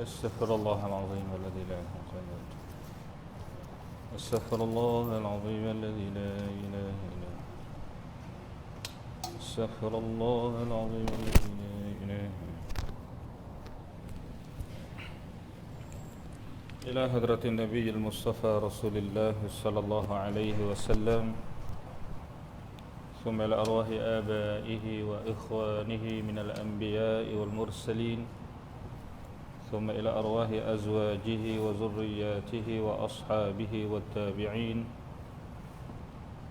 استغفر الله العظيم الذي لا إله إلا هو. استغفر الله العظيم الذي لا إله إلا هو. استغفر الله العظيم الذي لا إله إلا هو. إلى حضرة النبي المصطفى رسول الله صلى الله عليه وسلم، ثم إلى أرواح آبائه وإخوانه من الأنبياء والمرسلين، ثم إلى أرواح أزواجه وذرياته وأصحابه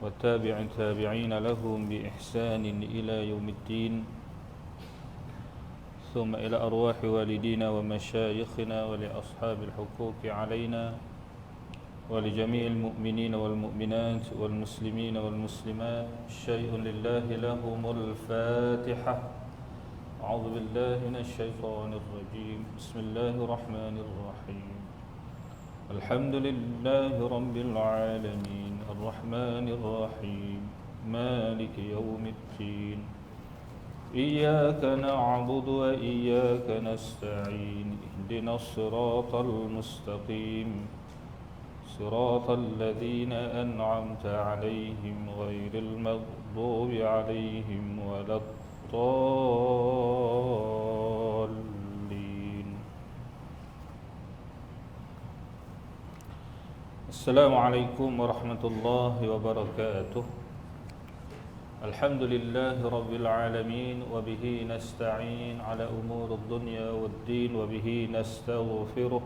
والتابعين لهم بإحسان إلى يوم الدين، ثم إلى أرواح والدينا ومشايخنا ولأصحاب الحقوق علينا ولجميع المؤمنين والمؤمنات والمسلمين والمسلمات. شيء لله لهم الفاتحة. أعوذ بالله من الشيطان الرجيم. بسم الله الرحمن الرحيم. الحمد لله رب العالمين الرحمن الرحيم مالك يوم الدين. إياك نعبد وإياك نستعين. اهدنا الصراط المستقيم صراط الذين أنعمت عليهم غير المغضوب عليهم ولا الضالين. السلام عليكم ورحمة الله وبركاته. الحمد لله رب العالمين، وبه نستعين على أمور الدنيا والدين، وبه نستغفره.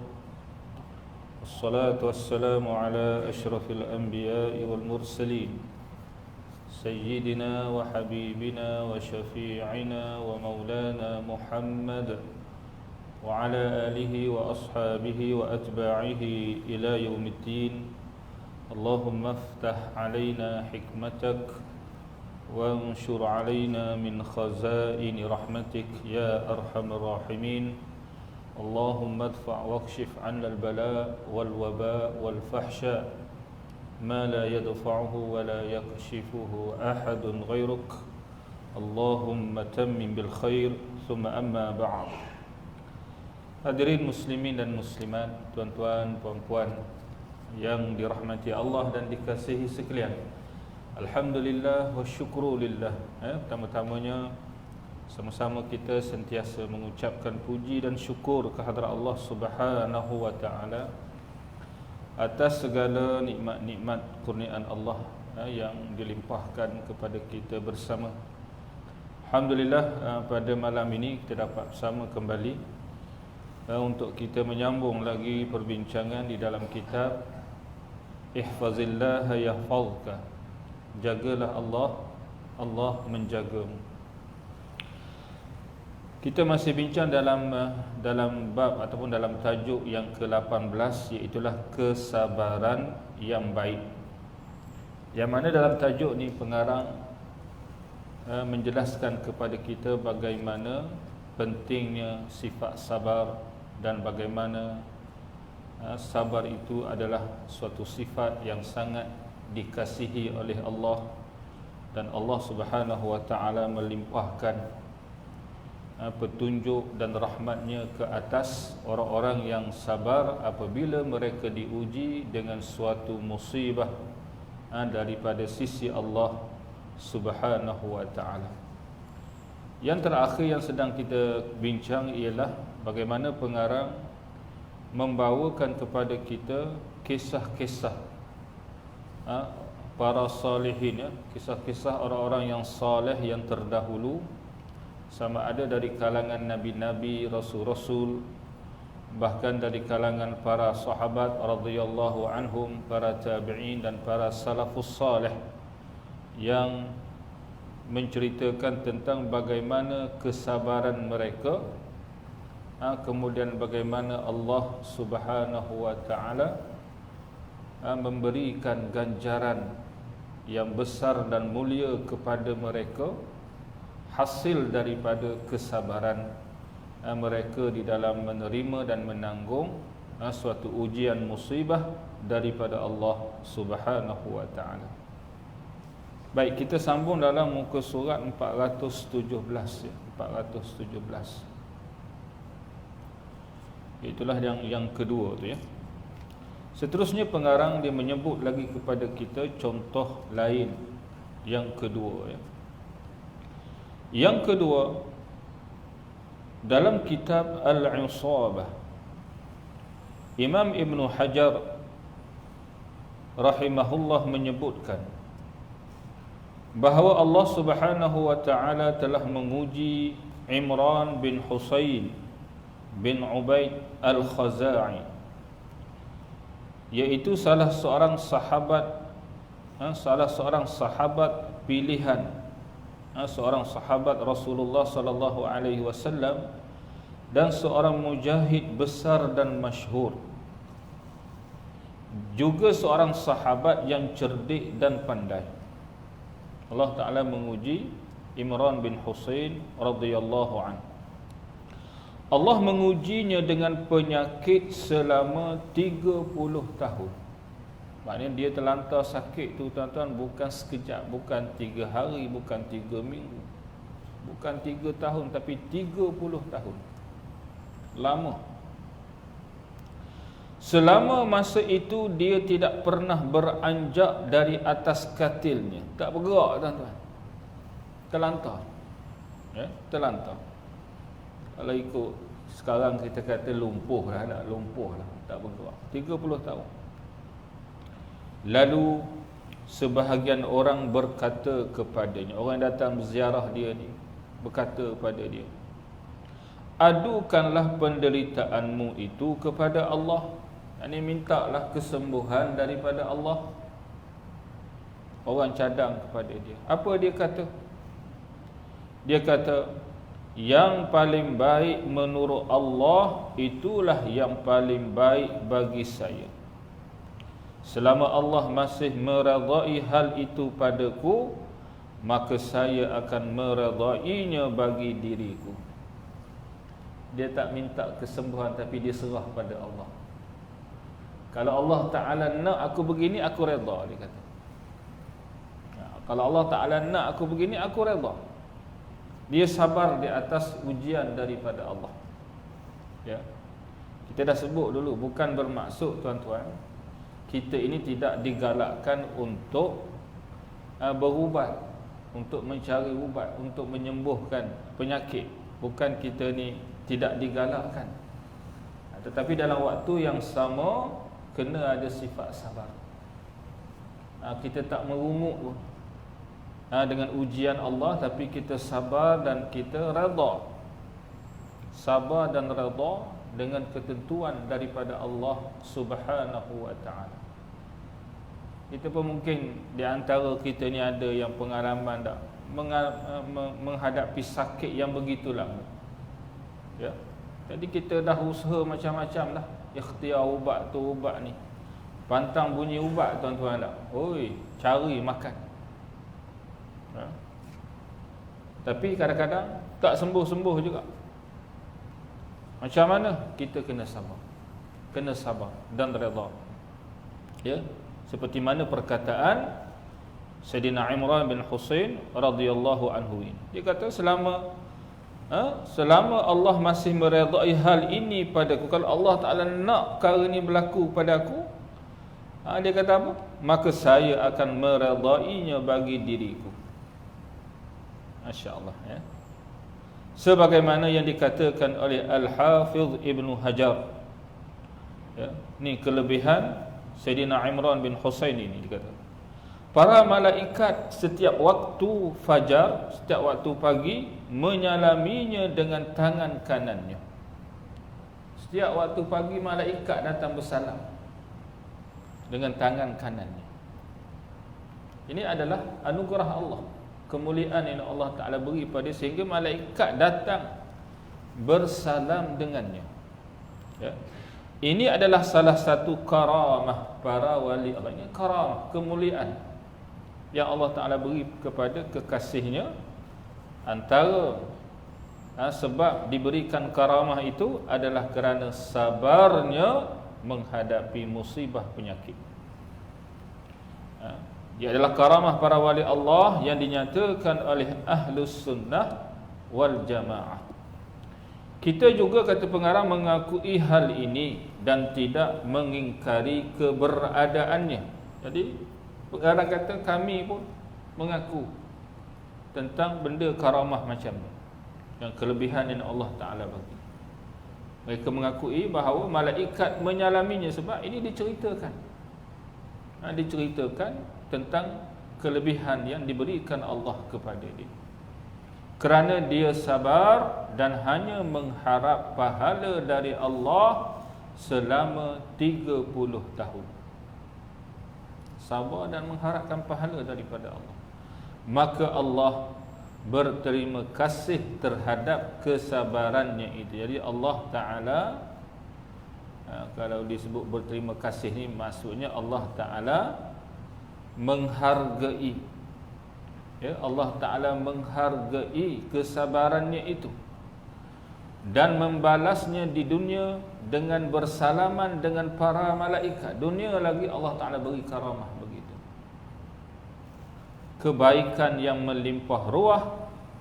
الصلاة والسلام على أشرف الأنبياء والمرسلين، سيدنا وحبيبنا وشفيعنا ومولانا محمد، وعلى آله وأصحابه وأتباعه إلى يوم الدين. اللهم افتح علينا حكمتك وانشر علينا من خزائن رحمتك يا أرحم الراحمين. اللهم ادفع واكشف عنا البلاء والوباء والفحشاء ما لا يدفعه ولا يكشفه أحد غيرك. اللهم تمم بالخير. ثم أما بعد. Hadirin muslimin dan muslimat, tuan-tuan, puan-puan yang dirahmati Allah dan dikasihi sekalian, alhamdulillah wa syukrulillah. Pertama-tamanya sama-sama kita sentiasa mengucapkan puji dan syukur kehadrat Allah Subhanahu wa taala atas segala nikmat-nikmat kurniaan Allah yang dilimpahkan kepada kita bersama. Alhamdulillah, pada malam ini kita dapat bersama kembali untuk kita menyambung lagi perbincangan di dalam kitab Ihfazillah yahfazka. Jagalah Allah, Allah menjagamu. Kita masih bincang dalam bab ataupun dalam tajuk yang ke-18, iaitulah kesabaran yang baik. Yang mana dalam tajuk ni pengarang menjelaskan kepada kita bagaimana pentingnya sifat sabar dan bagaimana sabar itu adalah suatu sifat yang sangat dikasihi oleh Allah, dan Allah Subhanahu wa taala melimpahkan petunjuk dan rahmatnya ke atas orang-orang yang sabar apabila mereka diuji dengan suatu musibah daripada sisi Allah Subhanahu wa taala. Yang terakhir yang sedang kita bincang ialah bagaimana pengarang membawakan kepada kita kisah-kisah para salihin, kisah-kisah orang-orang yang saleh yang terdahulu, sama ada dari kalangan nabi-nabi, rasul-rasul, bahkan dari kalangan para sahabat radhiyallahu anhum, para tabi'in dan para salafus salih, yang menceritakan tentang bagaimana kesabaran mereka, kemudian bagaimana Allah Subhanahu wa taala memberikan ganjaran yang besar dan mulia kepada mereka hasil daripada kesabaran mereka di dalam menerima dan menanggung suatu ujian musibah daripada Allah Subhanahu wa taala. Baik, kita sambung dalam muka surat 417 ya, 417. Itulah yang kedua tu ya. Seterusnya pengarang dia menyebut lagi kepada kita contoh lain yang kedua ya. Yang kedua, dalam kitab Al-Isabah, Imam Ibn Hajar rahimahullah menyebutkan bahawa Allah Subhanahu wa taala telah menguji Imran bin Husain bin Ubaid Al-Khaza'i, iaitu salah seorang sahabat pilihan, seorang sahabat Rasulullah sallallahu alaihi wasallam dan seorang mujahid besar dan masyhur, juga seorang sahabat yang cerdik dan pandai. Allah Ta'ala menguji Imran bin Husain radhiyallahu anhu. Allah mengujinya dengan penyakit selama 30 tahun. Maknanya dia terlantar sakit tu tuan-tuan, bukan sekejap, bukan 3 hari, bukan 3 minggu, bukan 3 tahun, tapi 30 tahun. Lama. Selama masa itu dia tidak pernah beranjak dari atas katilnya. Tak bergerak tuan-tuan. Terlantar. Ya, terlantar. Kalau ikut sekarang kita kata lumpuh lah, tak lumpuh lah, tak bergerak. 30 tahun. Lalu sebahagian orang berkata kepadanya, orang yang datang berziarah dia ni berkata kepada dia, adukanlah penderitaanmu itu kepada Allah. Ini mintalah kesembuhan daripada Allah. Orang cadang kepada dia. Apa dia kata? Dia kata, yang paling baik menurut Allah itulah yang paling baik bagi saya. Selama Allah masih meredai hal itu padaku, maka saya akan meredainya bagi diriku. Dia tak minta kesembuhan, tapi dia serah pada Allah. Kalau Allah Ta'ala nak aku begini, aku redha, dia kata. Kalau Allah Ta'ala nak aku begini, aku redha. Dia sabar di atas ujian daripada Allah. Ya. Kita dah sebut dulu, bukan bermaksud tuan-tuan kita ini tidak digalakkan untuk berubat, untuk mencari ubat, untuk menyembuhkan penyakit. Bukan kita ni tidak digalakkan, tetapi dalam waktu yang sama kena ada sifat sabar. Kita tak merungut pun dengan ujian Allah, tapi kita sabar dan kita redha. Sabar dan redha dengan ketentuan daripada Allah Subhanahu wa ta'ala. Kita pun mungkin di antara kita ni ada yang pengalaman tak menghadapi sakit yang begitu lama. Ya. Jadi kita dah usaha macam-macam dah, ikhtiar ubat tu ubat ni, pantang bunyi ubat tuan-tuan tak? Oi, cari makan. Ha? Tapi kadang-kadang tak sembuh-sembuh juga. Macam mana? Kita kena sabar. Kena sabar dan redha. Ya, seperti mana perkataan Sayyidina Imran bin Husain radhiyallahu anhu ini. Dia kata selama Allah masih meredai hal ini padaku, kalau Allah Ta'ala nak perkara ini berlaku padaku, dia kata apa? Maka saya akan meredainya bagi diriku. Masya Allah ya. Sebagaimana yang dikatakan oleh Al-Hafiz Ibn Hajar ya, ni kelebihan Sayyidina Imran bin Husain ini. Dikata para malaikat setiap waktu fajar, setiap waktu pagi menyalaminya dengan tangan kanannya. Setiap waktu pagi malaikat datang bersalam dengan tangan kanannya. Ini adalah anugerah Allah, kemuliaan yang Allah Ta'ala beri pada dia, sehingga malaikat datang bersalam dengannya ya. Ini adalah salah satu karamah para wali Allah. Ini karamah, kemuliaan yang Allah Ta'ala beri kepada kekasihnya. Antara sebab diberikan karamah itu adalah kerana sabarnya menghadapi musibah penyakit. Dia adalah karamah para wali Allah yang dinyatakan oleh Ahlus Sunnah wal Jamaah. Kita juga kata pengarang mengakui hal ini dan tidak mengingkari keberadaannya. Jadi pengarang kata kami pun mengaku tentang benda karamah macam ni, yang kelebihan yang Allah Ta'ala bagi. Mereka mengakui bahawa malaikat menyalaminya sebab ini diceritakan. Diceritakan tentang kelebihan yang diberikan Allah kepada dia, kerana dia sabar dan hanya mengharap pahala dari Allah selama 30 tahun. Sabar dan mengharapkan pahala daripada Allah, maka Allah berterima kasih terhadap kesabarannya itu. Jadi Allah Ta'ala, kalau disebut berterima kasih ni, maksudnya Allah Ta'ala menghargai, ya, Allah Ta'ala menghargai kesabarannya itu dan membalasnya di dunia dengan bersalaman dengan para malaikat. Dunia lagi Allah Ta'ala beri karamah begitu, kebaikan yang melimpah ruah,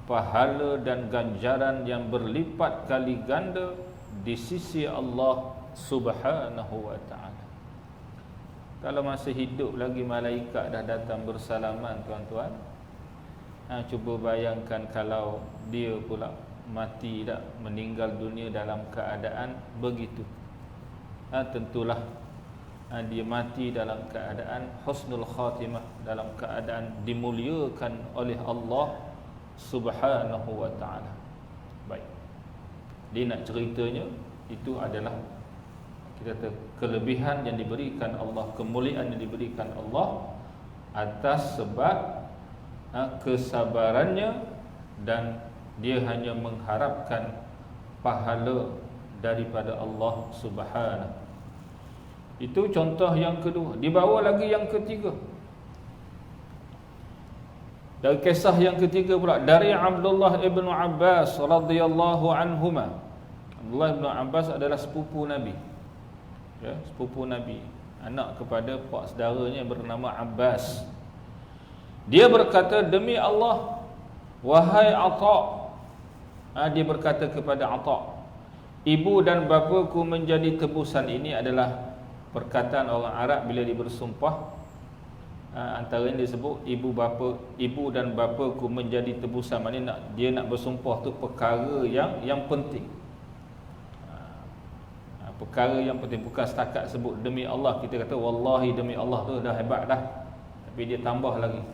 pahala dan ganjaran yang berlipat kali ganda di sisi Allah Subhanahu wa Ta'ala. Kalau masih hidup lagi malaikat dah datang bersalaman, tuan-tuan, cuba bayangkan kalau dia pula mati dah, meninggal dunia dalam keadaan begitu. Tentulah dia mati dalam keadaan husnul khatimah, dalam keadaan dimuliakan oleh Allah Subhanahu wa Ta'ala. Baik, dia nak ceritanya itu adalah kita kata kelebihan yang diberikan Allah, kemuliaan yang diberikan Allah atas sebab kesabarannya, dan dia hanya mengharapkan pahala daripada Allah Subhanahu. Itu contoh yang kedua. Dibawa lagi yang ketiga. Dan kisah yang ketiga pula dari Abdullah ibn Abbas radhiyallahu anhuma. Abdullah ibn Abbas adalah sepupu Nabi, ya, sepupu Nabi, anak kepada pak saudaranya yang bernama Abbas. Dia berkata, demi Allah, wahai Atha, dia berkata kepada Atha, ibu dan bapaku menjadi tebusan. Ini adalah perkataan orang Arab bila dia bersumpah. Antaranya disebut ibu dan bapaku menjadi tebusan. Maknanya dia nak bersumpah tu perkara yang penting. Perkara yang penting, bukan setakat sebut demi Allah. Kita kata wallahi demi Allah tu dah hebat dah, tapi dia tambah lagi.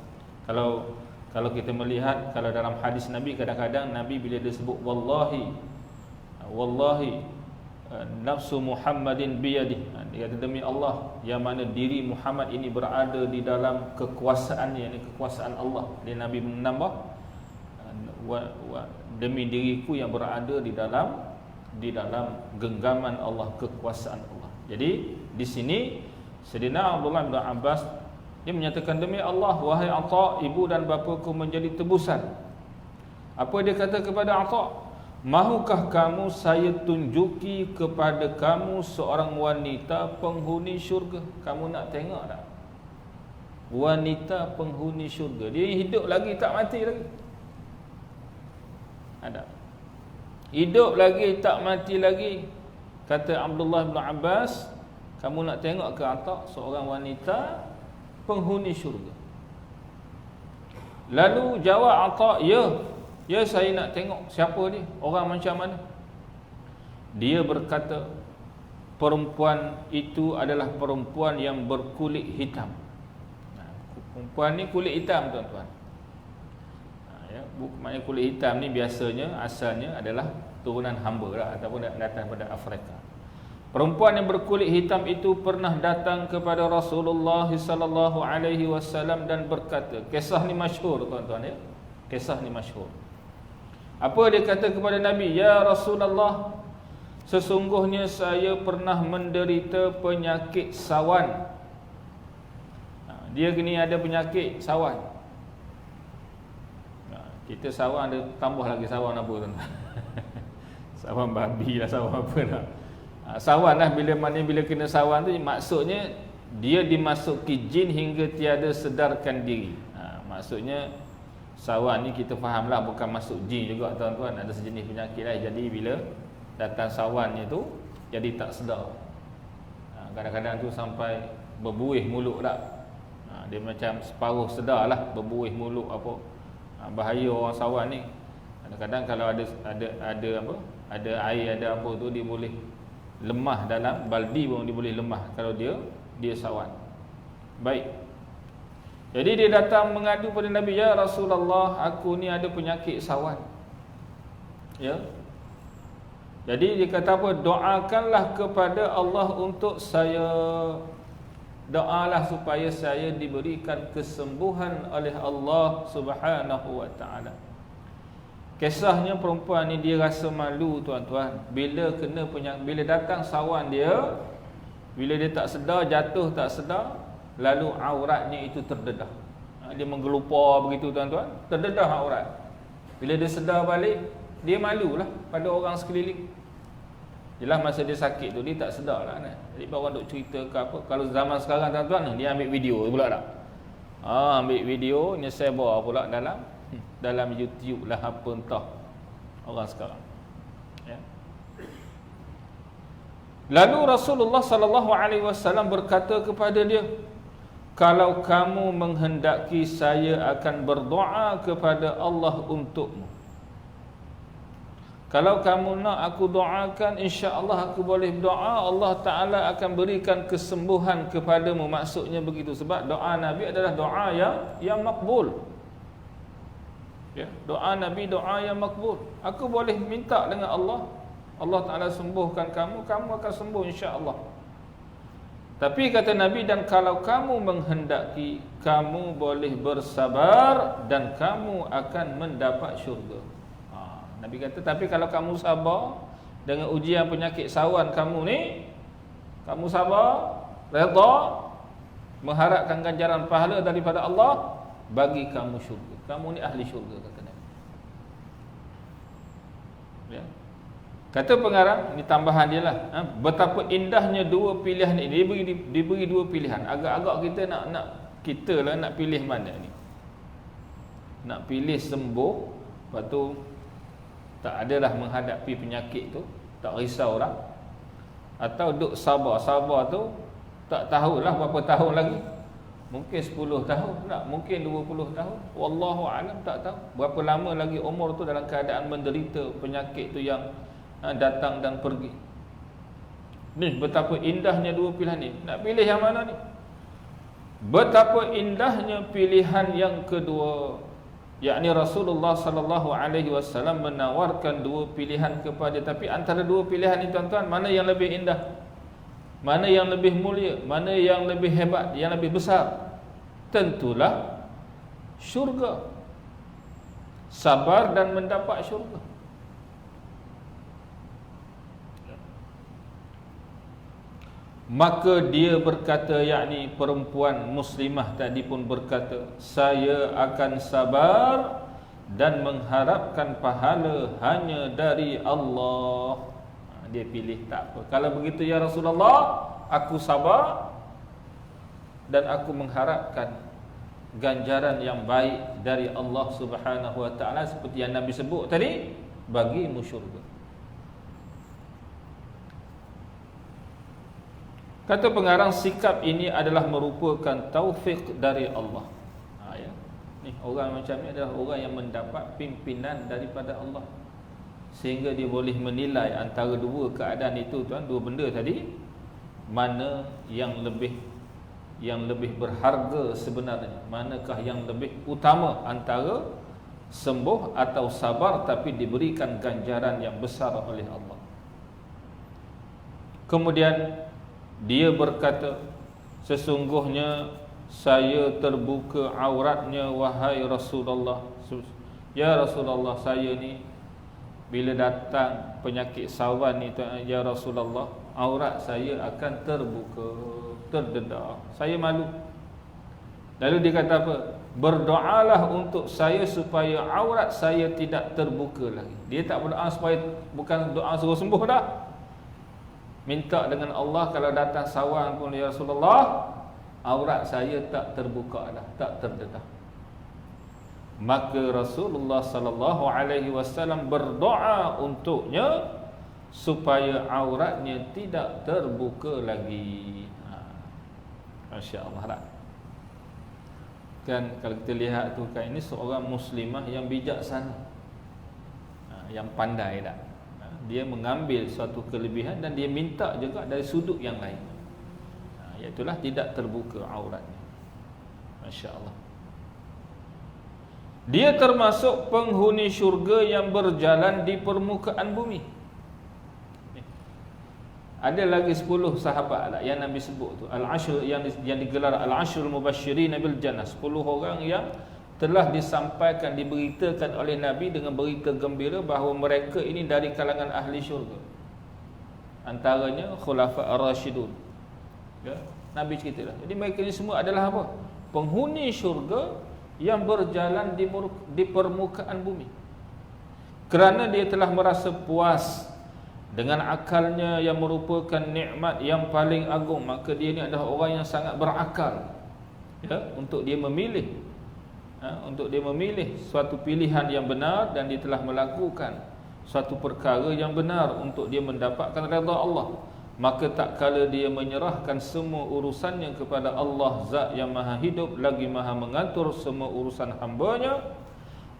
Kalau kita melihat, kalau dalam hadis Nabi, kadang-kadang Nabi bila dia sebut wallahi nafsu Muhammadin biyadih, dia kata demi Allah yang mana diri Muhammad ini berada di dalam kekuasaannya, ini kekuasaan Allah. Dia Nabi menambah demi diriku yang berada di dalam genggaman Allah, kekuasaan Allah. Jadi di sini Sayyidina Abdullah bin Abbas dia menyatakan, demi Allah wahai Atha, ibu dan bapaku menjadi tebusan. Apa dia kata kepada Atha? Mahukah kamu saya tunjuki kepada kamu seorang wanita penghuni syurga? Kamu nak tengok tak? Wanita penghuni syurga, dia hidup lagi, tak mati lagi. Ada hidup lagi, tak mati lagi. Kata Abdullah bin Abbas, kamu nak tengok ke Atha seorang wanita penghuni syurga? Lalu jawab Atha, ya saya nak tengok. Siapa dia? Orang macam mana? Dia berkata, perempuan itu adalah perempuan yang berkulit hitam. Perempuan ni kulit hitam, tuan-tuan. Ya, maknanya kulit hitam ni biasanya asalnya adalah turunan hamba lah, ataupun datang daripada Afrika. Perempuan yang berkulit hitam itu pernah datang kepada Rasulullah sallallahu alaihi wasallam dan berkata, kisah ni masyhur, tuan-tuan, ya. Kisah ni masyhur. Apa dia kata kepada Nabi? Ya Rasulullah, sesungguhnya saya pernah menderita penyakit sawan. Dia gini ada penyakit sawan. Kita sawan ada tambah lagi sawan apa, tuan-tuan? Sawan babi lah, sawan apa lah. Sawan lah, bila kena sawan tu maksudnya dia dimasuki jin hingga tiada sedarkan diri. Maksudnya sawan ni kita faham lah, bukan masuk jin juga, tuan-tuan. Ada sejenis penyakit lah. Jadi bila datang sawannya tu jadi tak sedar. Kadang-kadang tu sampai berbuih mulut dah. Dia macam separuh sedar lah, berbuih mulut apa. Bahaya orang sawan ni. Kadang-kadang kalau ada apa? Ada air, ada apa tu, dia boleh lemah dalam baldi pun dia boleh lemah kalau dia sawan. Baik. Jadi dia datang mengadu pada Nabi, ya Rasulullah, aku ni ada penyakit sawan. Ya. Jadi dia kata apa? Doakanlah kepada Allah untuk saya. Doalah supaya saya diberikan kesembuhan oleh Allah Subhanahu wa taala. Kisahnya perempuan ni dia rasa malu tuan-tuan. Bila datang sawan dia, bila dia tak sedar, jatuh tak sedar, lalu auratnya itu terdedah. Dia menggelupar begitu tuan-tuan, terdedah aurat. Bila dia sedar balik, dia malulah pada orang sekeliling. Jelas masa dia sakit tu dia tak sedar lah kan. Jadi baru duk cerita ke apa. Kalau zaman sekarang tuan-tuan, dia ambil video pula tak. Ambil video, ni sebar pula dalam YouTube lah apa entah orang sekarang. Ya. Lalu Rasulullah sallallahu alaihi wasallam berkata kepada dia, kalau kamu menghendaki saya akan berdoa kepada Allah untukmu. Kalau kamu nak aku doakan, insya-Allah aku boleh doa, Allah Ta'ala akan berikan kesembuhan kepadamu. Maksudnya begitu. Sebab doa Nabi adalah doa yang makbul. Ya, doa Nabi doa yang makbul. Aku boleh minta dengan Allah, Allah Ta'ala sembuhkan kamu, kamu akan sembuh insya-Allah. Tapi kata Nabi, dan kalau kamu menghendaki, kamu boleh bersabar dan kamu akan mendapat syurga. Nabi kata, tapi kalau kamu sabar dengan ujian penyakit sawan kamu ni, kamu sabar, redha, mengharapkan ganjaran pahala daripada Allah, bagi kamu syurga. Kamu ni ahli syurga, kata Nabi. Ya. Kata pengarang, ni tambahan dia lah, betapa indahnya dua pilihan ini. Dia beri dua pilihan. Agak-agak kita nak pilih mana ni? Nak pilih sembuh, lepas tu tak adalah menghadapi penyakit tu, tak risau lah. Atau duk sabar tu tak tahulah berapa tahun lagi. Mungkin 10 tahun tak, mungkin 20 tahun. Wallahu alam, tak tahu berapa lama lagi umur tu dalam keadaan menderita penyakit tu yang datang dan pergi. Ni betapa indahnya dua pilihan ni. Nak pilih yang mana ni? Betapa indahnya pilihan yang kedua, yakni Rasulullah sallallahu alaihi wasallam menawarkan dua pilihan kepada, tapi antara dua pilihan ini tuan-tuan, mana yang lebih indah? Mana yang lebih mulia? Mana yang lebih hebat, yang lebih besar? Tentulah syurga. Sabar dan mendapat syurga. Maka dia berkata, yakni perempuan muslimah tadi pun berkata, saya akan sabar dan mengharapkan pahala hanya dari Allah. Dia pilih tak apa. Kalau begitu ya Rasulullah, aku sabar dan aku mengharapkan ganjaran yang baik dari Allah Subhanahu wa taala, seperti yang Nabi sebut tadi, bagimu syurga. Kata pengarang, sikap ini adalah merupakan taufik dari Allah. Ya. Ni orang macam ni adalah orang yang mendapat pimpinan daripada Allah, sehingga dia boleh menilai antara dua keadaan itu tuan, dua benda tadi, mana yang lebih berharga sebenarnya, manakah yang lebih utama antara sembuh atau sabar tapi diberikan ganjaran yang besar oleh Allah. Kemudian dia berkata, sesungguhnya saya terbuka auratnya wahai Rasulullah. Ya Rasulullah, saya ni bila datang penyakit sawan ni ya Rasulullah, aurat saya akan terbuka, terdedah. Saya malu. Lalu dia kata apa? Berdoalah untuk saya supaya aurat saya tidak terbuka lagi. Dia tak berdoa supaya, bukan doa suruh sembuh dah. Minta dengan Allah, kalau datang sawan pun ya Rasulullah, aurat saya tak terbuka dah, tak terdedah. Maka Rasulullah sallallahu alaihi wasallam berdoa untuknya supaya auratnya tidak terbuka lagi. Masya-Allah lah. Kan kalau kita lihat tu kan, ini seorang muslimah yang bijaksana, yang pandai dah. Dia mengambil suatu kelebihan dan dia minta juga dari sudut yang lain, iaitulah tidak terbuka auratnya. Masya-Allah. Dia termasuk penghuni syurga yang berjalan di permukaan bumi. Ada lagi 10 sahabat lah yang Nabi sebut tu, al-ashr yang digelar al-ashrul mubasysyirin bil jannah, 10 orang yang telah disampaikan, diberitakan oleh Nabi dengan berita gembira bahawa mereka ini dari kalangan ahli syurga. Antaranya khulafa ar-rasyidun. Ya, Nabi ceritalah. Jadi mereka ini semua adalah apa? Penghuni syurga yang berjalan di permukaan bumi. Kerana dia telah merasa puas dengan akalnya yang merupakan nikmat yang paling agung, maka dia ni adalah orang yang sangat berakal, ya, untuk dia memilih, untuk dia memilih suatu pilihan yang benar, dan dia telah melakukan suatu perkara yang benar untuk dia mendapatkan redha Allah. Maka tak kala dia menyerahkan semua urusannya kepada Allah, Zat yang maha hidup lagi maha mengatur semua urusan hambanya,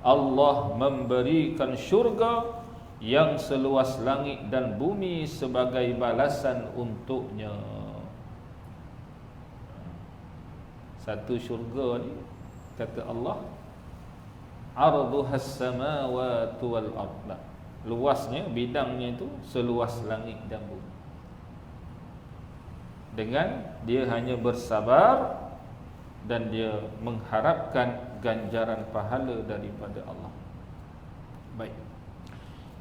Allah memberikan syurga yang seluas langit dan bumi sebagai balasan untuknya. Satu syurga ni, kata Allah, arduhas samawati wal ardh, luasnya, bidangnya itu seluas langit dan bumi. Dengan dia hanya bersabar dan dia mengharapkan ganjaran pahala daripada Allah. Baik,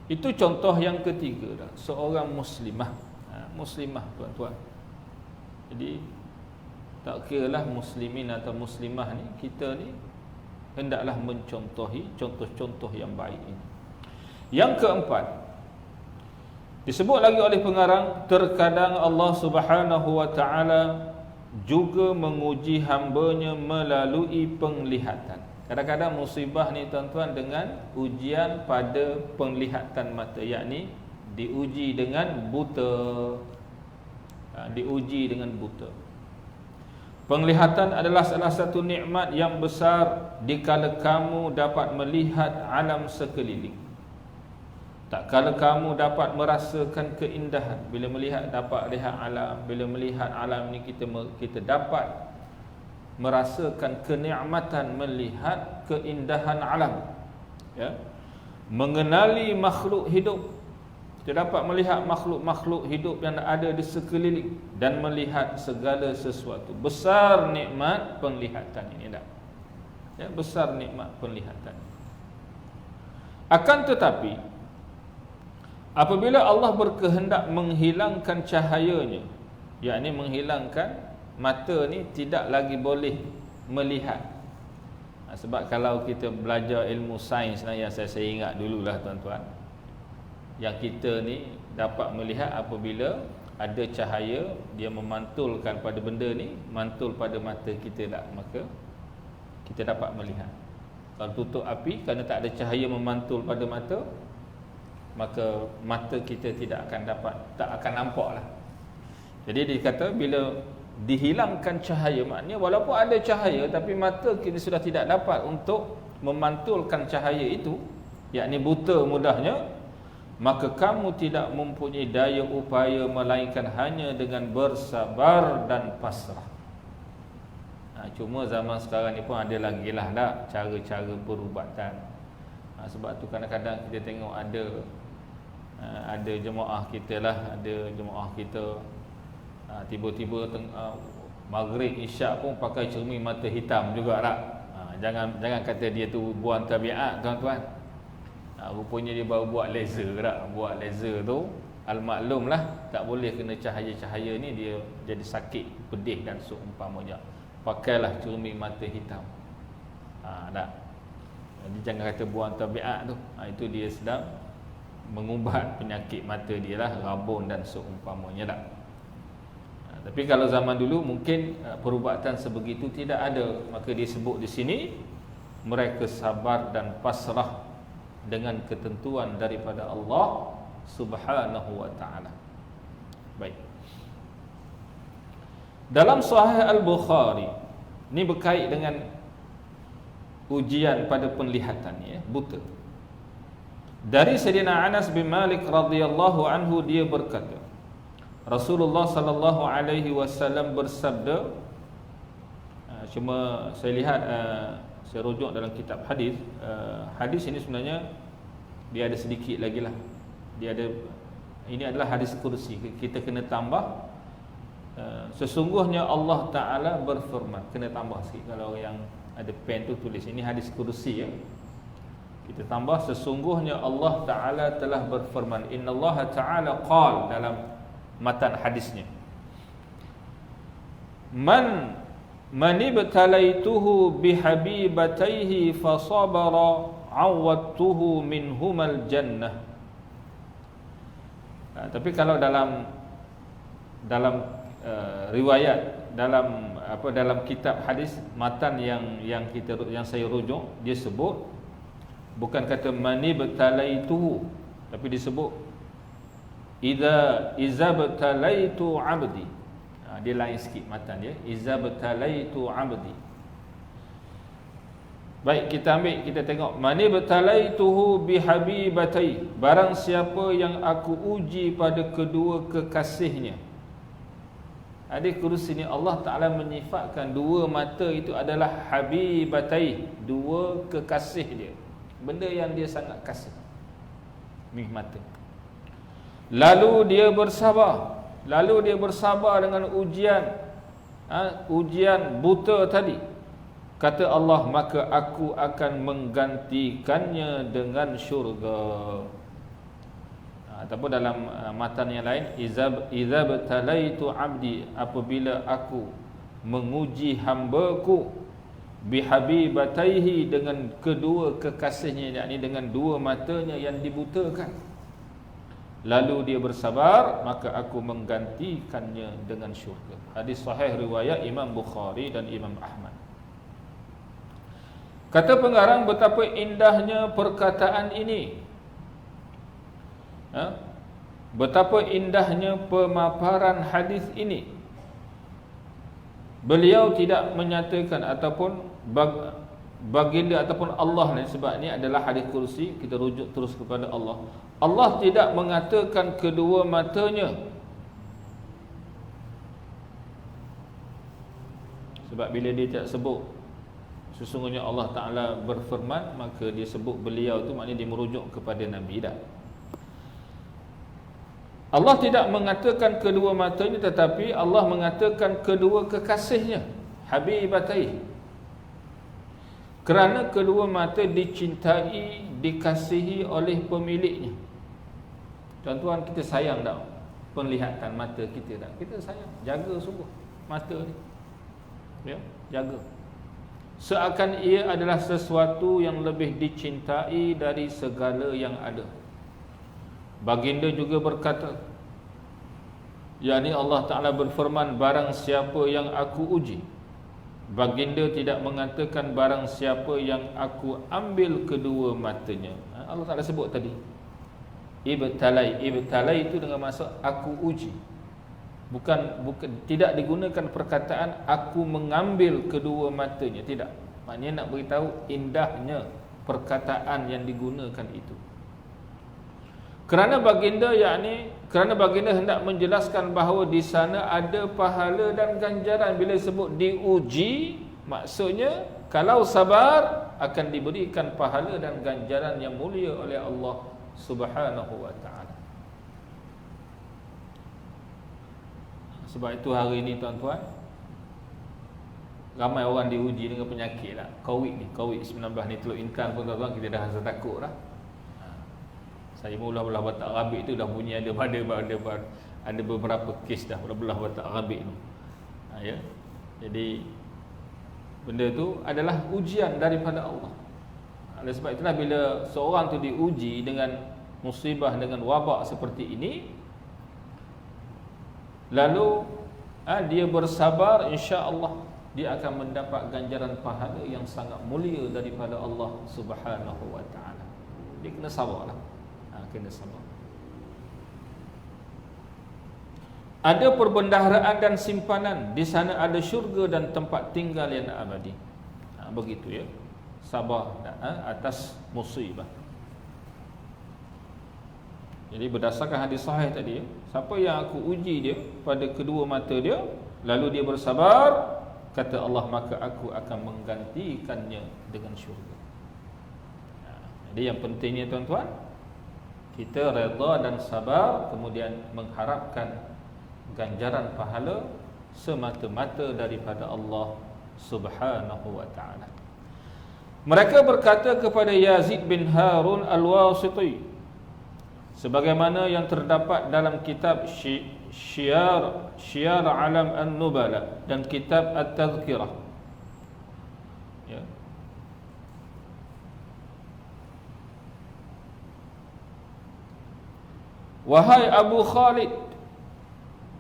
itu contoh yang ketiga dah, seorang muslimah. Muslimah tuan-tuan. Jadi tak kiralah muslimin atau muslimah ni, kita ni hendaklah mencontohi contoh-contoh yang baik ini. Yang keempat, disebut lagi oleh pengarang, terkadang Allah Subhanahu wa taala juga menguji hambanya melalui penglihatan. Kadang-kadang musibah ni tuan-tuan dengan ujian pada penglihatan mata, yakni diuji dengan buta. Diuji dengan buta. Penglihatan adalah salah satu nikmat yang besar dikala kamu dapat melihat alam sekeliling. Tak kala kamu dapat merasakan keindahan bila dapat lihat alam. Bila melihat alam ni kita dapat merasakan kenikmatan melihat keindahan alam, ya. Mengenali makhluk hidup. Kita dapat melihat makhluk-makhluk hidup yang ada di sekeliling dan melihat segala sesuatu. Besar nikmat penglihatan ini dah. Ya, besar nikmat penglihatan. Akan tetapi apabila Allah berkehendak menghilangkan cahayanya, yakni menghilangkan mata ni, tidak lagi boleh melihat. Sebab kalau kita belajar ilmu sains yang saya ingat dululah tuan-tuan, yang kita ni dapat melihat apabila ada cahaya dia memantulkan pada benda ni, mantul pada mata kita tak, maka kita dapat melihat. Kalau tutup api, kerana tak ada cahaya memantul pada mata, maka mata kita tak akan nampak lah. Jadi dia kata bila dihilangkan cahaya, maknanya walaupun ada cahaya tapi mata kita sudah tidak dapat untuk memantulkan cahaya itu, yakni buta mudahnya, maka kamu tidak mempunyai daya upaya melainkan hanya dengan bersabar dan pasrah. Cuma zaman sekarang ni pun ada lagi lah cara-cara perubatan. Sebab tu kadang-kadang kita tengok ada jemaah kita tiba-tiba maghrib isyak pun pakai cermin mata hitam juga tak. Jangan kata dia tu buang tabiat tuan-tuan. Rupanya dia baru buat laser tak. Buat laser tu al-maklumlah tak boleh kena cahaya-cahaya ni, dia jadi sakit, pedih dan seumpamanya. Pakailah cermin mata hitam. Tak. Jadi jangan kata buang tabiat tu. Itu dia sedang mengubat penyakit mata dia lah, rabun dan seumpamanya tak. Tapi kalau zaman dulu mungkin perubatan sebegitu tidak ada, maka disebut di sini mereka sabar dan pasrah dengan ketentuan daripada Allah Subhanahu wa ta'ala. Baik. Dalam Sahih Al-Bukhari, ni berkait dengan ujian pada penglihatan, ya, buta. Dari Sayyidina Anas bin Malik radhiyallahu anhu, dia berkata, Rasulullah sallallahu alaihi wasallam bersabda, cuma saya lihat, saya rujuk dalam kitab hadis. Hadis ini sebenarnya dia ada sedikit lagi lah. Dia ada, ini adalah hadis kursi. Kita kena tambah, sesungguhnya Allah Ta'ala berfirman. Kena tambah sikit, kalau yang ada pen tu tulis. Ini hadis kursi, ya. Kita tambah, sesungguhnya Allah Ta'ala telah berfirman. Innallaha ta'ala qal, dalam matan hadisnya, Man ibtalaituhu bihabibataihi fasabara awwadtuhu minhumal jannah. Tapi kalau dalam riwayat, dalam kitab hadis, matan yang saya rujuk, dia sebut bukan kata man ibtalaituhu, tapi disebut iza btalaitu abdi. Dia lain sikit matan dia, iza btalaitu abdi. Baik, kita tengok, man ibtalaituhu bihabibatai, barang siapa yang aku uji pada kedua kekasihnya. Hadis kursi ni Allah Ta'ala menyifatkan dua mata itu adalah habibatai, dua kekasih dia, benda yang dia sangat kasih, ni mata. Lalu dia bersabar dengan ujian buta tadi. Kata Allah, maka aku akan menggantikannya dengan syurga. Ataupun dalam matan yang lain, idza btalaitu abdi, apabila aku menguji hamba-Ku, bihabibataihi, dengan kedua kekasihnya, yakni dengan dua matanya yang dibutakan. Lalu dia bersabar, maka aku menggantikannya dengan syurga. Hadis sahih riwayat Imam Bukhari dan Imam Ahmad. Kata pengarang, betapa indahnya perkataan ini, betapa indahnya pemaparan hadis ini. Beliau tidak menyatakan ataupun baginda ataupun Allah ni, sebab ni adalah hadis kursi, kita rujuk terus kepada Allah. Allah tidak mengatakan kedua matanya, sebab bila dia tak sebut sesungguhnya Allah Ta'ala berfirman, maka dia sebut beliau tu, maknanya dia merujuk kepada Nabi dah. Allah tidak mengatakan kedua matanya, tetapi Allah mengatakan kedua kekasihnya, habibatai, kerana kedua mata dicintai, dikasihi oleh pemiliknya. Tuan-tuan, kita sayang tak penglihatan mata kita tak? Kita sayang, jaga sungguh mata ni, ya, jaga. Seakan ia adalah sesuatu yang lebih dicintai dari segala yang ada. Baginda juga berkata, yakni Allah Ta'ala berfirman, barang siapa yang aku uji. Baginda tidak mengatakan barang siapa yang aku ambil kedua matanya. Allah Ta'ala sebut tadi ibtalai itu dengan maksud aku uji. Bukan tidak digunakan perkataan aku mengambil kedua matanya, tidak. Maknanya nak beritahu indahnya perkataan yang digunakan itu. Kerana baginda hendak menjelaskan bahawa di sana ada pahala dan ganjaran. Bila sebut diuji, maksudnya kalau sabar akan diberikan pahala dan ganjaran yang mulia oleh Allah Subhanahu wa ta'ala. Sebab itu hari ini tuan-tuan, ramai orang diuji dengan penyakit lah. COVID-19 ni teluk intan pun tuan-tuan, kita dah rasa takut lah. Saya belah batak rabik tu dah bunyi ada beberapa kes dah belah batak rabik tu. Ya. Jadi benda tu adalah ujian daripada Allah. Oleh sebab itulah bila seorang tu diuji dengan musibah, dengan wabak seperti ini, lalu dia bersabar, insya-Allah dia akan mendapat ganjaran pahala yang sangat mulia daripada Allah Subhanahu wa ta'ala. Dia kena sabarlah. Kena sabar. Ada perbendaharaan dan simpanan, di sana ada syurga dan tempat tinggal yang abadi. Begitu ya, sabar atas musibah. Jadi berdasarkan hadis sahih tadi, siapa yang aku uji dia pada kedua mata dia, lalu dia bersabar, kata Allah, maka aku akan menggantikannya dengan syurga. Jadi yang pentingnya tuan-tuan, kita redha dan sabar, kemudian mengharapkan ganjaran pahala semata-mata daripada Allah Subhanahu wa ta'ala. Mereka berkata kepada Yazid bin Harun al-Wasiti, sebagaimana yang terdapat dalam kitab Syiar Alam An-Nubala dan kitab At-Tadhkirah, ya. Wahai Abu Khalid,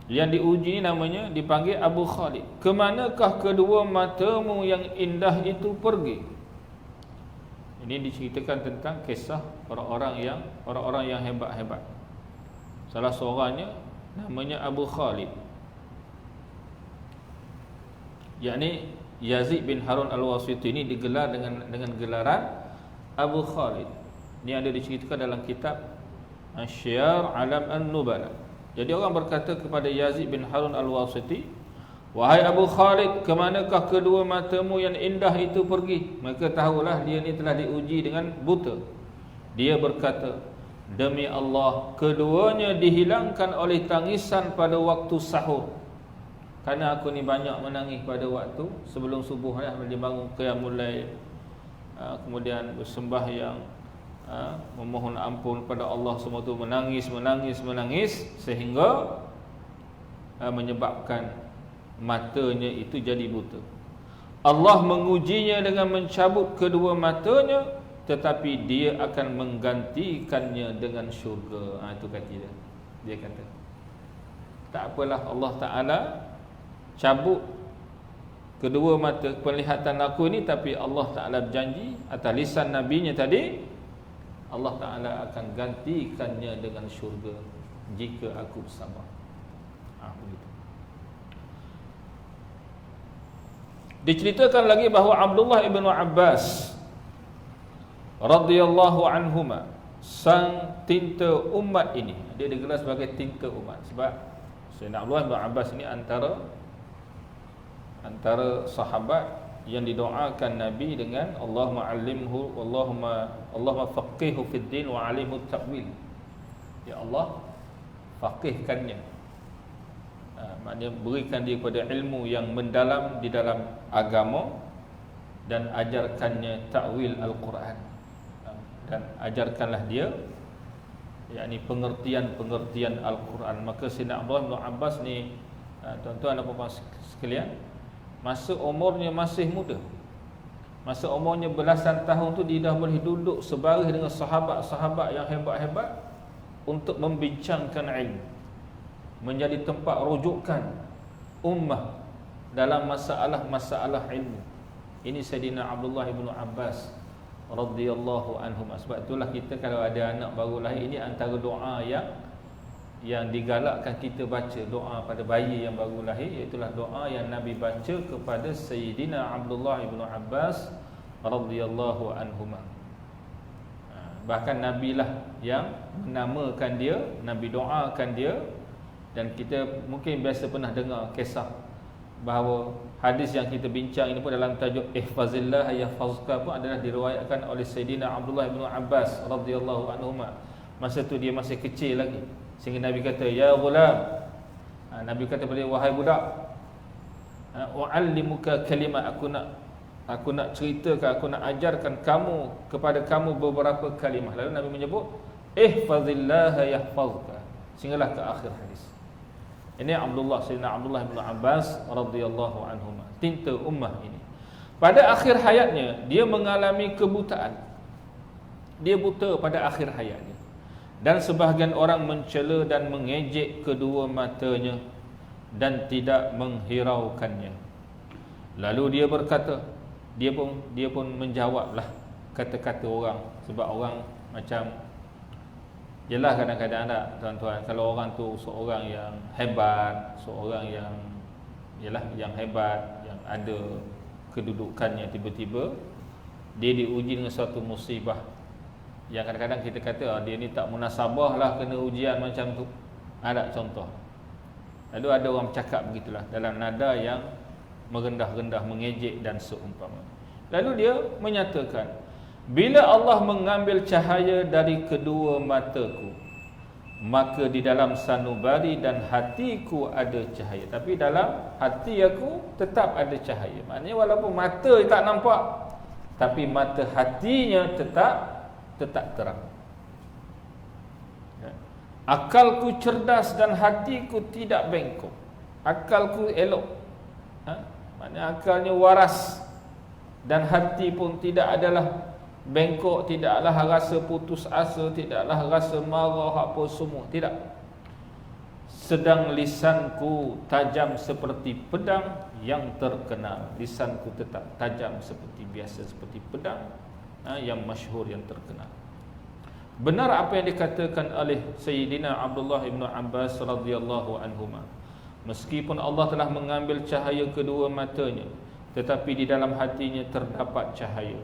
yang diuji namanya dipanggil Abu Khalid, kemanakah kedua matamu yang indah itu pergi? Ini diceritakan tentang kisah orang-orang yang hebat-hebat. Salah seorangnya namanya Abu Khalid, yakni Yazid bin Harun al-Wasiti. Ini digelar dengan gelaran Abu Khalid. Ini ada diceritakan dalam kitab Syiar Alam An-Nubala. Jadi orang berkata kepada Yazid bin Harun al-Wasiti, wahai Abu Khalid, kemanakah kedua matamu yang indah itu pergi? Maka tahulah dia ni telah diuji dengan buta. Dia berkata, demi Allah, keduanya dihilangkan oleh tangisan pada waktu sahur. Kerana aku ni banyak menangis pada waktu sebelum subuh, dia bangun qiyamul lail, kemudian bersembahyang, memohon ampun pada Allah, semua tu menangis sehingga menyebabkan matanya itu jadi buta. Allah mengujinya dengan mencabut kedua matanya, tetapi dia akan menggantikannya dengan syurga. Itu kata dia. Dia kata, tak apalah, Allah Ta'ala cabut kedua mata penglihatan aku ini, tapi Allah Ta'ala berjanji atas lisan Nabi-Nya tadi, Allah Ta'ala akan gantikannya dengan syurga jika aku bersabar. Begitu. Diceritakan lagi bahawa Abdullah ibn Abbas radhiyallahu anhuma, sang tinta umat ini, dia digelar sebagai tinta umat sebab Sayyidina Abdullah ibn Abbas ini antara sahabat yang didoakan Nabi dengan Allahumma allimhu, Allahumma faqihhu fid din wa alimhu ta'wil. Ya Allah, faqihkannya, maknanya berikan dia kepada ilmu yang mendalam di dalam agama, dan ajarkannya ta'wil Al-Quran, dan ajarkanlah dia yakni pengertian Al-Quran. Maka Sayyidina Abdullah bin Abbas ni, tuan-tuan dan puan-puan sekalian, masa umurnya masih muda, masa umurnya belasan tahun tu, dia dah boleh duduk sebaris dengan sahabat-sahabat yang hebat-hebat untuk membincangkan ilmu, menjadi tempat rujukan ummah dalam masalah-masalah ilmu. Ini Sayyidina Abdullah ibn Abbas radhiyallahu anhu. Sebab itulah kita kalau ada anak baru lahir, ini antara doa yang digalakkan kita baca, doa pada bayi yang baru lahir, iaitulah doa yang Nabi baca kepada Sayyidina Abdullah ibn Abbas radhiyallahu anhuma. Bahkan Nabi lah yang menamakan dia, Nabi doakan dia. Dan kita mungkin biasa pernah dengar kisah bahawa hadis yang kita bincang ini pun dalam tajuk Ihfazillah yahfazka pun adalah diriwayatkan oleh Sayyidina Abdullah ibn Abbas radhiyallahu anhuma. Masa tu dia masih kecil lagi, sehingga Nabi kata, ya ghulam, Nabi kata kepada dia, wahai budak, u'allimuka kalimat, aku nak ceritakan, aku nak ajarkan kepada kamu beberapa kalimah. Lalu Nabi menyebut ihfazillah yahfazka, sehinggalah ke akhir hadis. Ini Sayyidina Abdullah bin Abbas radhiyallahu anhuma, tinta ummah ini. Pada akhir hayatnya dia mengalami kebutaan. Dia buta pada akhir hayatnya. Dan sebahagian orang mencela dan mengejek kedua matanya dan tidak menghiraukannya. Lalu dia berkata, dia pun menjawablah kata-kata orang, sebab orang macam Yelah kadang-kadang tak tuan-tuan, kalau orang tu seorang yang hebat, seorang yang yang hebat, yang ada kedudukannya, tiba-tiba dia diuji dengan suatu musibah yang kadang-kadang kita kata dia ni tak munasabah lah kena ujian macam tu. Ada contoh. Lalu ada orang bercakap begitulah dalam nada yang merendah-rendah, mengejek dan seumpama. Lalu dia menyatakan, bila Allah mengambil cahaya dari kedua mataku, maka di dalam sanubari dan hatiku ada cahaya. Tapi dalam hati aku tetap ada cahaya. Maknanya walaupun mata tak nampak, tapi mata hatinya tetap terang. Akalku cerdas dan hatiku tidak bengkok. Akalku elok. Maknanya akalnya waras dan hati pun tidak adalah bengkok, tidaklah rasa putus asa, tidaklah rasa marah apa semua, tidak. Sedang lisanku tajam seperti pedang yang terkenal. Lisanku tetap tajam seperti biasa, seperti pedang yang masyhur, yang terkenal. Benar apa yang dikatakan oleh Sayyidina Abdullah ibn Abbas radhiyallahu anhuma. Meskipun Allah telah mengambil cahaya kedua matanya, tetapi di dalam hatinya terdapat cahaya.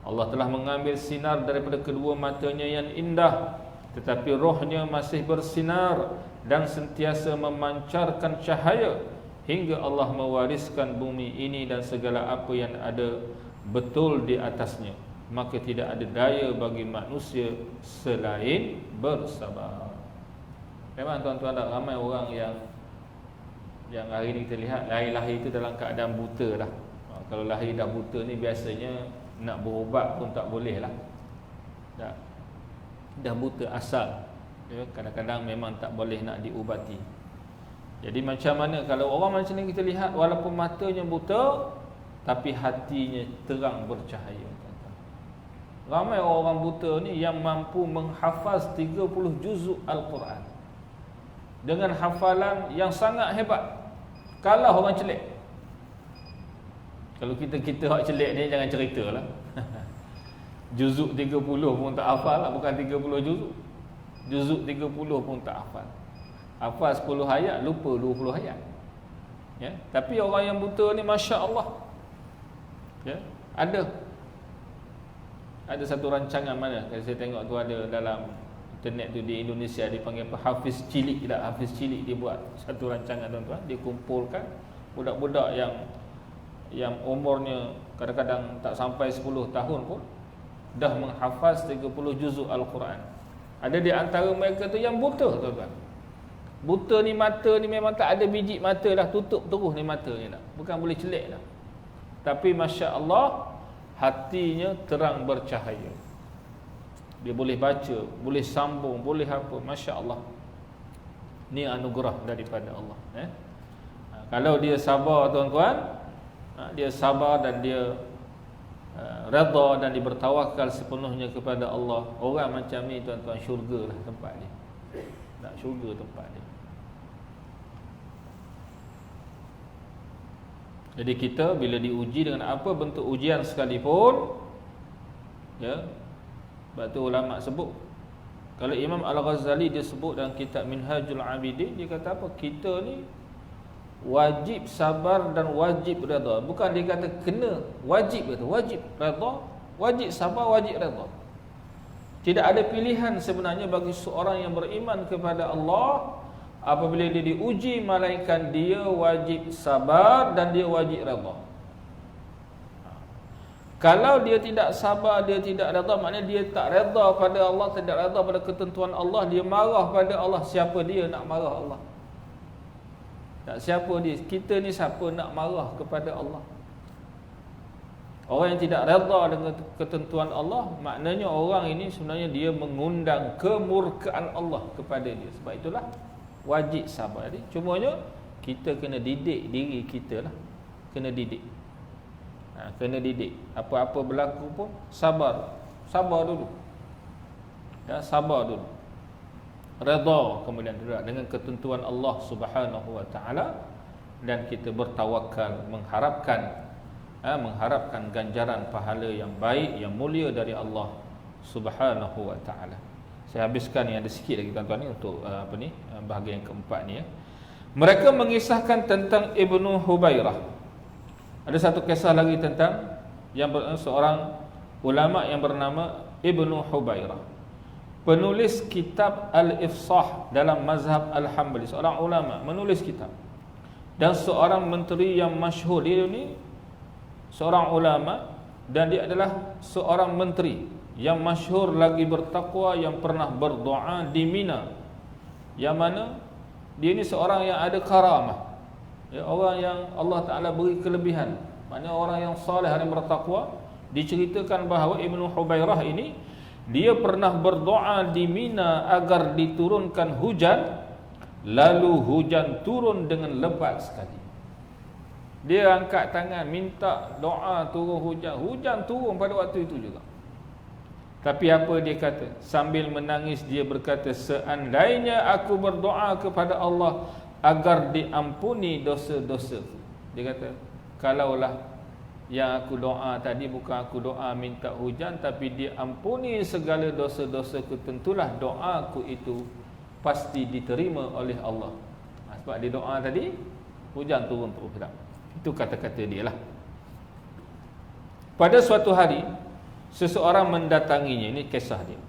Allah telah mengambil sinar daripada kedua matanya yang indah, tetapi rohnya masih bersinar dan sentiasa memancarkan cahaya hingga Allah mewariskan bumi ini dan segala apa yang ada betul di atasnya. Maka tidak ada daya bagi manusia selain bersabar. Memang tuan-tuan, ada ramai orang yang hari ini kita lihat lahir itu dalam keadaan buta lah. Kalau lahir dah buta ni biasanya nak berubat pun tak boleh lah. Dah buta asal, kadang-kadang memang tak boleh nak diubati. Jadi macam mana kalau orang macam ni kita lihat, walaupun matanya buta tapi hatinya terang bercahaya. Ramai orang buta ni yang mampu menghafaz 30 juzuk Al-Quran dengan hafalan yang sangat hebat, kalah orang celik. Kalau kita hak celik ni jangan ceritalah. Juzuk 30 pun tak hafal lah, bukan 30 juzuk. Juzuk 30 pun tak hafal. Hafal 10 ayat, lupa 20 ayat. Ya, tapi orang yang buta ni masya-Allah. Ya, ada satu rancangan mana, kalau saya tengok tu ada dalam internet tu di Indonesia, dipanggil apa, Hafiz Cilik. Hafiz Cilik dia buat satu rancangan tuan-tuan, dia kumpulkan budak-budak yang umurnya kadang-kadang tak sampai 10 tahun pun dah menghafaz 30 juzuk Al-Quran. Ada di antara mereka tu yang buta tuan-tuan. Buta ni mata ni memang tak ada biji mata dah, tutup terus ni mata ni dah, bukan boleh celik dah. Tapi masya-Allah hatinya terang bercahaya. Dia boleh baca, boleh sambung, boleh apa, masya-Allah. Ni anugerah daripada Allah. Kalau dia sabar tuan-tuan, dia sabar dan dia redha dan dia bertawakal sepenuhnya kepada Allah, orang macam ni tuan-tuan, syurga lah tempat dia. Nak syurga tempat dia. Jadi kita bila diuji dengan apa bentuk ujian sekalipun, ya, sebab tu ulama sebut, kalau Imam Al-Ghazali dia sebut dalam kitab Minhajul Abidin, dia kata apa? Kita ni wajib sabar dan wajib redha. Bukan dia kata kena, wajib kata, wajib redha, wajib sabar, wajib redha. Tidak ada pilihan sebenarnya bagi seorang yang beriman kepada Allah. Apabila dia diuji, melainkan dia wajib sabar dan dia wajib redha. Kalau dia tidak sabar, dia tidak redha, maknanya dia tak redha pada Allah, tidak redha pada ketentuan Allah, dia marah pada Allah. Siapa dia nak marah Allah? Tak, siapa dia? Kita ni siapa nak marah kepada Allah? Orang yang tidak redha dengan ketentuan Allah, maknanya orang ini sebenarnya dia mengundang kemurkaan Allah kepada dia. Sebab itulah wajib sabar ni. Cumanya kita kena didik diri kita lah. Kena didik. Kena didik. Apa-apa berlaku pun sabar. Sabar dulu. Ya, sabar dulu. Redha kemudian dengan ketentuan Allah Subhanahu wa taala, dan kita bertawakal mengharapkan ganjaran pahala yang baik, yang mulia dari Allah Subhanahu wa taala. Saya habiskan ni, ada sikit lagi tuan-tuan ni untuk bahagian yang keempat ni ya. Mereka mengisahkan tentang Ibnu Hubairah. Ada satu kisah lagi tentang seorang ulama yang bernama Ibnu Hubairah, penulis kitab Al-Ifsah dalam mazhab Al-Hambali. Seorang ulama menulis kitab, dan seorang menteri yang masyhur. Dia ni seorang ulama dan dia adalah seorang menteri yang masyhur lagi bertakwa, yang pernah berdoa di Mina, yang mana dia ni seorang yang ada karamah ya, orang yang Allah Ta'ala beri kelebihan. Maknanya orang yang soleh, yang bertakwa. Diceritakan bahawa Ibnu Hubairah ini, dia pernah berdoa di Mina agar diturunkan hujan, lalu hujan turun dengan lebat sekali. Dia angkat tangan minta doa turun hujan, hujan turun pada waktu itu juga. Tapi apa dia kata? Sambil menangis dia berkata, seandainya aku berdoa kepada Allah agar diampuni dosa-dosa. Dia kata, kalaulah yang aku doa tadi bukan aku doa minta hujan, tapi diampuni segala dosa-dosaku, tentulah doaku itu pasti diterima oleh Allah. Sebab dia doa tadi, hujan turun terus. Itu kata-kata dia lah. Pada suatu hari, seseorang mendatanginya. Ini kisah dia.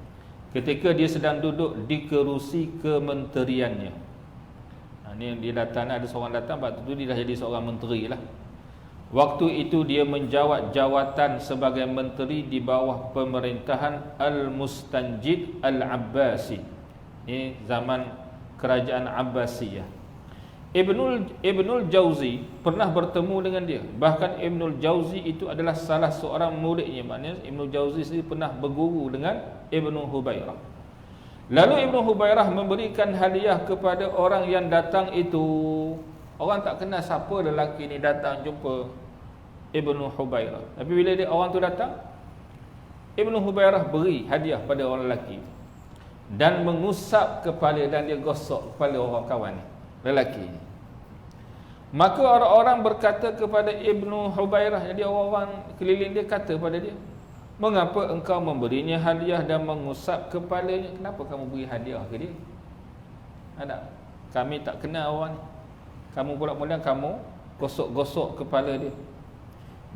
Ketika dia sedang duduk di kerusi kementeriannya. Ini dia datang, ada seorang datang, waktu itu dia dah jadi seorang menteri lah. Waktu itu dia menjawat jawatan sebagai menteri di bawah pemerintahan Al-Mustanjid Al-Abbasi. Ini zaman kerajaan Abbasiyah. Ibnul Jauzi pernah bertemu dengan dia. Bahkan Ibnul Jauzi itu adalah salah seorang muridnya. Maknanya Ibnul Jauzi sendiri pernah berguru dengan Ibnu Hubairah. Lalu Ibnu Hubairah memberikan hadiah kepada orang yang datang itu. Orang tak kenal siapa lelaki ni datang jumpa Ibnu Hubairah. Tapi bila orang tu datang, Ibnu Hubairah beri hadiah pada orang lelaki dan mengusap kepala, dan dia gosok kepala orang kawan ni, lelaki ni. Maka orang-orang berkata kepada Ibnu Hubairah, jadi orang-orang keliling dia kata pada dia, mengapa engkau memberinya hadiah dan mengusap kepalanya? Kenapa kamu beri hadiah ke dia? Ada, kami tak kenal orang ni. Kamu pula kamu gosok-gosok kepala dia.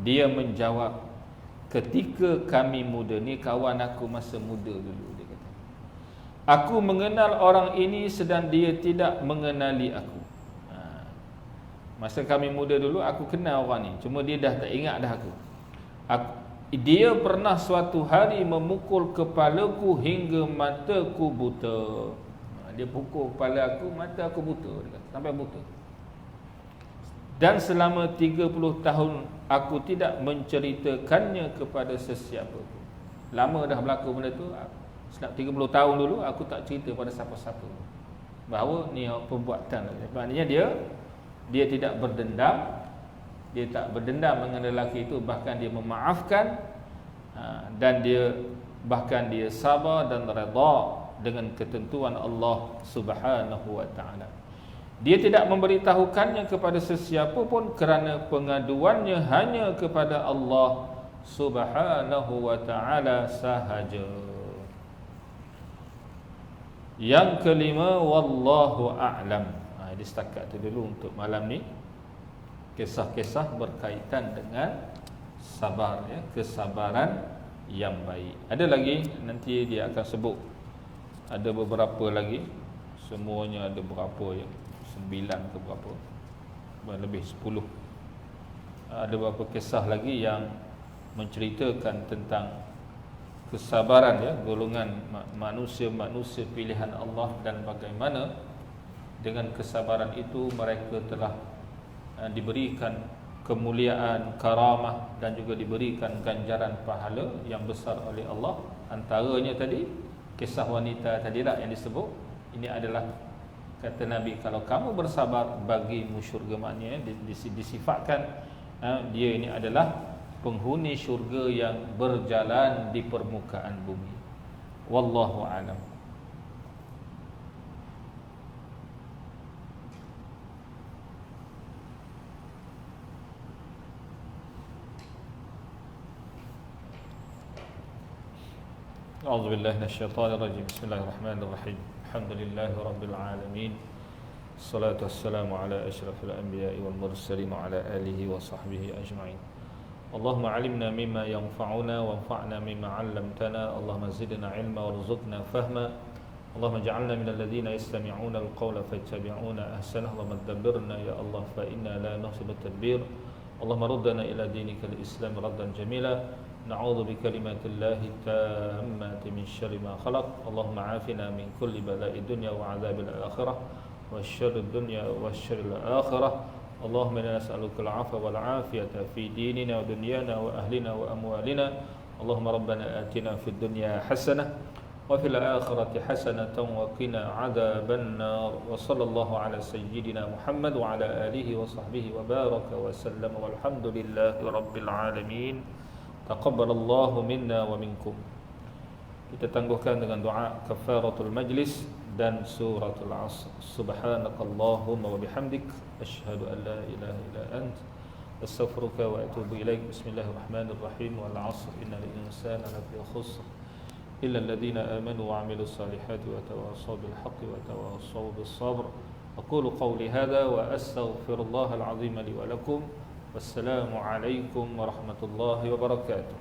Dia menjawab, ketika kami muda ni, kawan aku masa muda dulu, dia kata, aku mengenal orang ini sedang dia tidak mengenali aku. Masa kami muda dulu, aku kenal orang ni, cuma dia dah tak ingat dah aku. Dia pernah suatu hari memukul kepalaku hingga mataku buta. Dia pukul kepala aku, mata aku buta, dia kata, sampai buta. Dan selama 30 tahun aku tidak menceritakannya kepada sesiapa pun. Lama dah berlaku benda tu. Selama 30 tahun dulu aku tak cerita pada siapa-siapa bahawa ni perbuatan. Maknanya dia tidak berdendam. Dia tak berdendam dengan lelaki itu, bahkan dia memaafkan, dan dia bahkan dia sabar dan redha dengan ketentuan Allah Subhanahu wa taala. Dia tidak memberitahukannya kepada sesiapa pun kerana pengaduannya hanya kepada Allah Subhanahu wa taala sahaja. Yang kelima, wallahu a'lam. Ini setakat tu dulu untuk malam ni. Kisah-kisah berkaitan dengan sabar ya, kesabaran yang baik. Ada lagi nanti dia akan sebut. Ada beberapa lagi. Semuanya ada berapa ya? 9 ke berapa, lebih 10. Ada beberapa kisah lagi yang menceritakan tentang kesabaran ya, golongan manusia-manusia pilihan Allah, dan bagaimana dengan kesabaran itu mereka telah diberikan kemuliaan, karamah, dan juga diberikan ganjaran pahala yang besar oleh Allah. Antaranya tadi kisah wanita tadilah yang disebut. Ini adalah, kata Nabi, kalau kamu bersabar bagimu syurga. Maknanya disifatkan dia ini adalah penghuni syurga yang berjalan di permukaan bumi. Wallahu a'lam. أعوذ بالله من الشيطان الرجيم. بسم الله الرحمن الرحيم. الحمد لله رب العالمين. الصلاة والسلام على أشرف الأنبياء والمرسلين وعلى آله وصحبه أجمعين. اللهم علمنا مما ينفعنا وانفعنا مما علمتنا. اللهم زدنا علما وارزقنا فهما. اللهم اجعلنا من الذين يستمعون القول فيتبعون أحسنه. اللهم دبرنا يا الله فإنا لا نحسن التدبير. اللهم ردنا إلى دينك الإسلام ردا جميلا. نعوذ بكلمات الله التامات من شر ما خلق. اللهم عافنا من كل بلاء الدنيا وعذاب الآخرة والشر الدنيا والشر الآخرة. اللهم إنا نسألك العفو والعافية في ديننا ودنيانا وأهلنا وأموالنا. اللهم ربنا آتنا في الدنيا حسنة وفي الآخرة حسنة وقنا عذاب النار. وصلى الله على سيدنا محمد وعلى آله وصحبه وبارك وسلم والحمد لله رب العالمين. Taqabbalallahu minna wa minkum. Kita tangguhkan dengan doa kafaratul majlis dan suratul Asr. Subhanakallahumma wa bihamdik asyhadu an la ilaha illa ant astaghfiruka wa atubu ilaik. Bismillahirrahmanirrahim. Wal 'asr innal insana lafi khusr illa alladhina amanu wa 'amilus salihati wa tawassaw bil haqqi wa tawassaw bis sabr. Aqulu qawli hadha wa astaghfirullahal 'azim li wa lakum. Wassalamu alaikum warahmatullahi wabarakatuh.